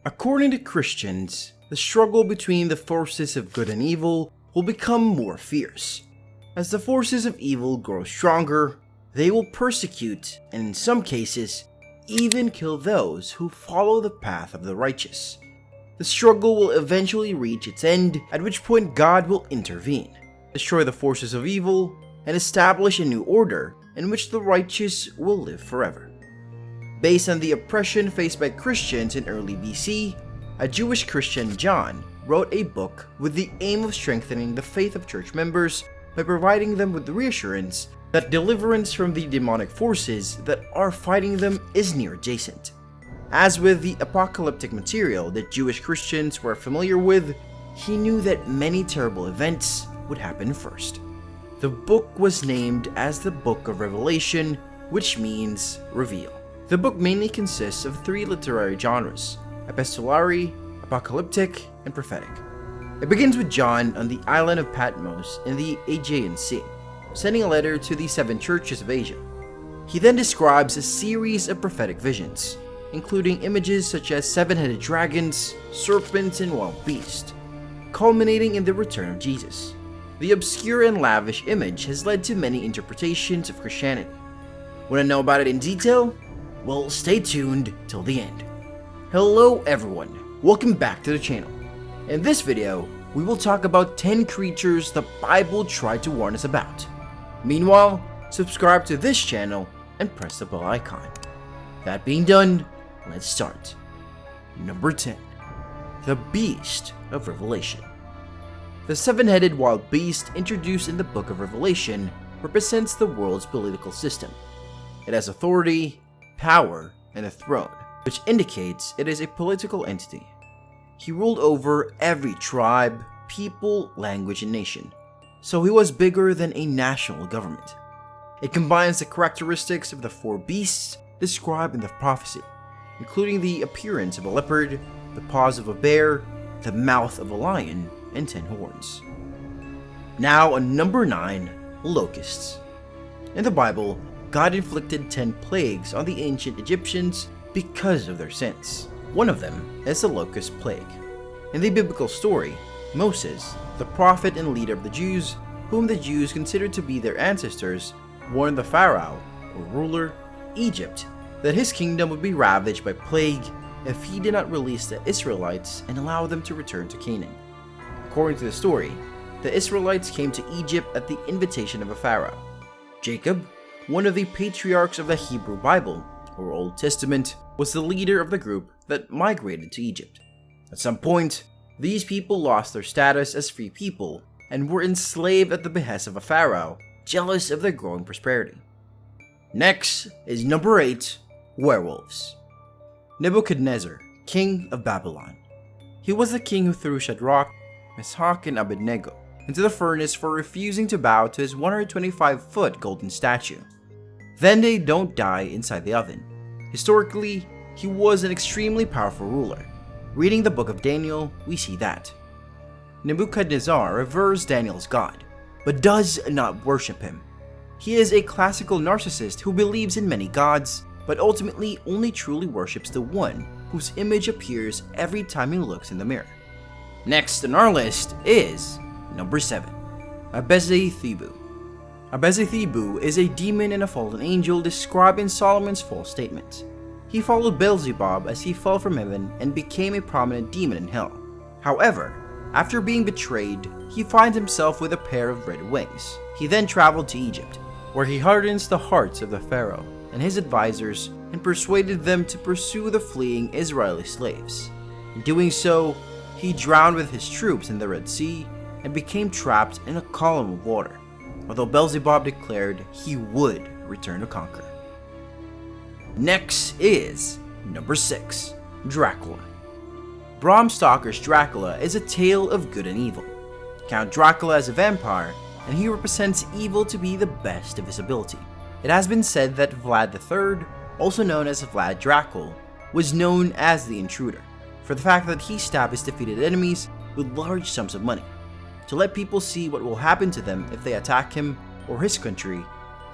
According to Christians, the struggle between the forces of good and evil will become more fierce. As the forces of evil grow stronger, they will persecute and in some cases, even kill those who follow the path of the righteous. The struggle will eventually reach its end, at which point God will intervene, destroy the forces of evil, and establish a new order in which the righteous will live forever. Based on the oppression faced by Christians in early BC, a Jewish Christian, John, wrote a book with the aim of strengthening the faith of church members by providing them with the reassurance that deliverance from the demonic forces that are fighting them is near adjacent. As with the apocalyptic material that Jewish Christians were familiar with, he knew that many terrible events would happen first. The book was named as the Book of Revelation, which means reveal. The book mainly consists of three literary genres: epistolary, apocalyptic, and prophetic. It begins with John on the island of Patmos in the Aegean Sea, sending a letter to the 7 churches of Asia. He then describes a series of prophetic visions, including images such as 7-headed dragons, serpents, and wild beasts, culminating in the return of Jesus. The obscure and lavish image has led to many interpretations of Christianity. Want to know about it in detail? Well, stay tuned till the end. Hello everyone, welcome back to the channel. In this video, we will talk about 10 creatures the Bible tried to warn us about. Meanwhile, subscribe to this channel and press the bell icon. That being done, let's start. Number 10. The Beast of Revelation. The 7-headed wild beast introduced in the Book of Revelation represents the world's political system. It has authority, power, and a throne, which indicates it is a political entity. He ruled over every tribe, people, language, and nation, so he was bigger than a national government. It combines the characteristics of the 4 beasts described in the prophecy, including the appearance of a leopard, the paws of a bear, the mouth of a lion, and 10 horns. Now on number 9, Locusts. In the Bible, God inflicted 10 plagues on the ancient Egyptians because of their sins. One of them is the locust plague. In the biblical story, Moses, the prophet and leader of the Jews, whom the Jews considered to be their ancestors, warned the Pharaoh, or ruler, Egypt, that his kingdom would be ravaged by plague if he did not release the Israelites and allow them to return to Canaan. According to the story, the Israelites came to Egypt at the invitation of a pharaoh. Jacob, one of the patriarchs of the Hebrew Bible, or Old Testament, was the leader of the group that migrated to Egypt. At some point, these people lost their status as free people and were enslaved at the behest of a pharaoh, jealous of their growing prosperity. Next is number 8, werewolves. Nebuchadnezzar, king of Babylon. He was the king who threw Shadrach, Meshach, and Abednego into the furnace for refusing to bow to his 125-foot golden statue. Then they don't die inside the oven. Historically, he was an extremely powerful ruler. Reading the book of Daniel, we see that. Nebuchadnezzar reveres Daniel's God, but does not worship him. He is a classical narcissist who believes in many gods, but ultimately only truly worships the one whose image appears every time he looks in the mirror. Next on our list is number 7, Beelzebub. Beelzebub is a demon and a fallen angel described in Solomon's false statement. He followed Beelzebub as he fell from heaven and became a prominent demon in hell. However, after being betrayed, he finds himself with a pair of red wings. He then traveled to Egypt, where he hardens the hearts of the pharaoh and his advisors and persuaded them to pursue the fleeing Israeli slaves. In doing so, he drowned with his troops in the Red Sea and became trapped in a column of water, although Beelzebub declared he would return to conquer. Next is number 6, Dracula. Bram Stoker's Dracula is a tale of good and evil. Count Dracula is a vampire, and he represents evil to be the best of his ability. It has been said that Vlad III, also known as Vlad Dracul, was known as the Intruder, for the fact that he stabbed his defeated enemies with large sums of money, to let people see what will happen to them if they attack him or his country,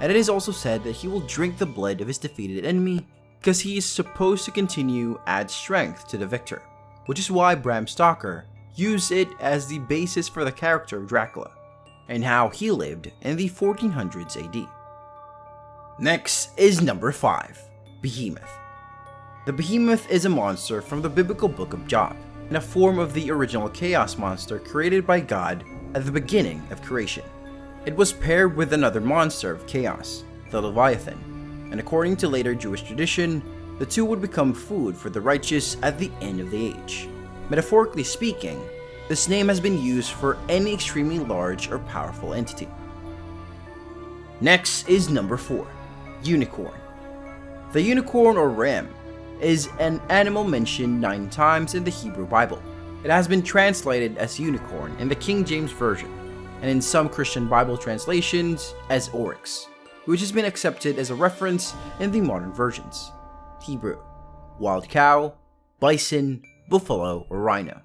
and it is also said that he will drink the blood of his defeated enemy because he is supposed to continue add strength to the victor. which is why Bram Stoker used it as the basis for the character of Dracula, and how he lived in the 1400s AD. Next is number 5, Behemoth. The Behemoth is a monster from the biblical book of Job, and a form of the original chaos monster created by God at the beginning of creation. It was paired with another monster of chaos, the Leviathan, and according to later Jewish tradition, the two would become food for the righteous at the end of the age. Metaphorically speaking, this name has been used for any extremely large or powerful entity. Next is number 4, Unicorn. The unicorn or ram is an animal mentioned 9 times in the Hebrew Bible. It has been translated as unicorn in the King James Version, and in some Christian Bible translations as oryx, which has been accepted as a reference in the modern versions. Hebrew: wild cow, bison, buffalo, or rhino.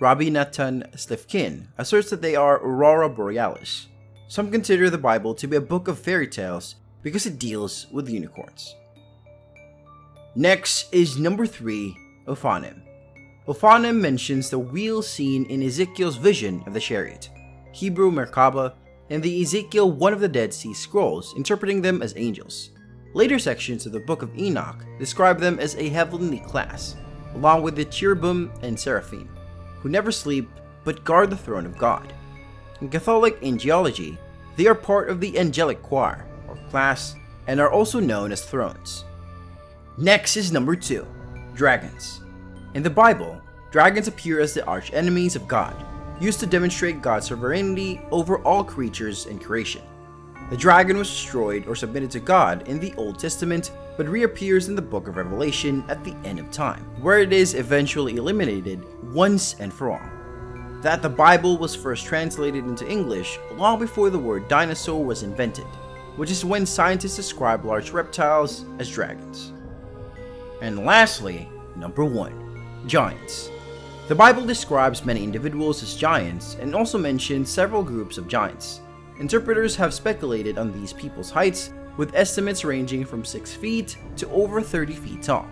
Rabbi Natan Slifkin asserts that they are aurora borealis. Some consider the Bible to be a book of fairy tales because it deals with unicorns. Next is number 3, Ophanim. Ophanim mentions the wheel seen in Ezekiel's vision of the chariot, Hebrew Merkabah, and the Ezekiel One of the Dead Sea Scrolls, interpreting them as angels. Later sections of the Book of Enoch describe them as a heavenly class, along with the cherubim and seraphim, who never sleep but guard the throne of God. In Catholic angelology, they are part of the angelic choir, or class, and are also known as thrones. Next is number 2, dragons. In the Bible, dragons appear as the arch enemies of God, used to demonstrate God's sovereignty over all creatures in creation. The dragon was destroyed or submitted to God in the Old Testament, but reappears in the book of Revelation at the end of time, where it is eventually eliminated once and for all. That the Bible was first translated into English long before the word dinosaur was invented, which is when scientists describe large reptiles as dragons. And lastly, number 1, giants. The Bible describes many individuals as giants and also mentions several groups of giants. Interpreters have speculated on these people's heights, with estimates ranging from 6 feet to over 30 feet tall.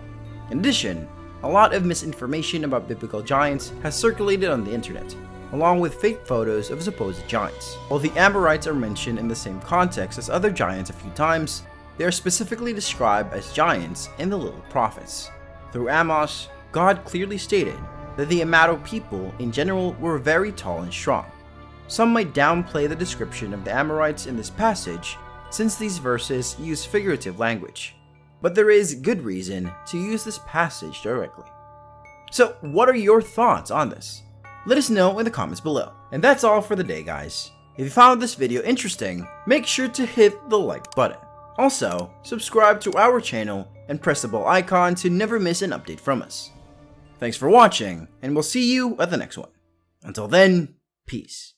In addition, a lot of misinformation about biblical giants has circulated on the internet, along with fake photos of supposed giants. While the Amorites are mentioned in the same context as other giants a few times, they are specifically described as giants in the Little Prophets. Through Amos, God clearly stated that the Amado people in general were very tall and strong. Some might downplay the description of the Amorites in this passage, since these verses use figurative language, but there is good reason to use this passage directly. So what are your thoughts on this? Let us know in the comments below. And that's all for the day, guys. If you found this video interesting, make sure to hit the like button. Also, subscribe to our channel and press the bell icon to never miss an update from us. Thanks for watching, and we'll see you at the next one. Until then, peace.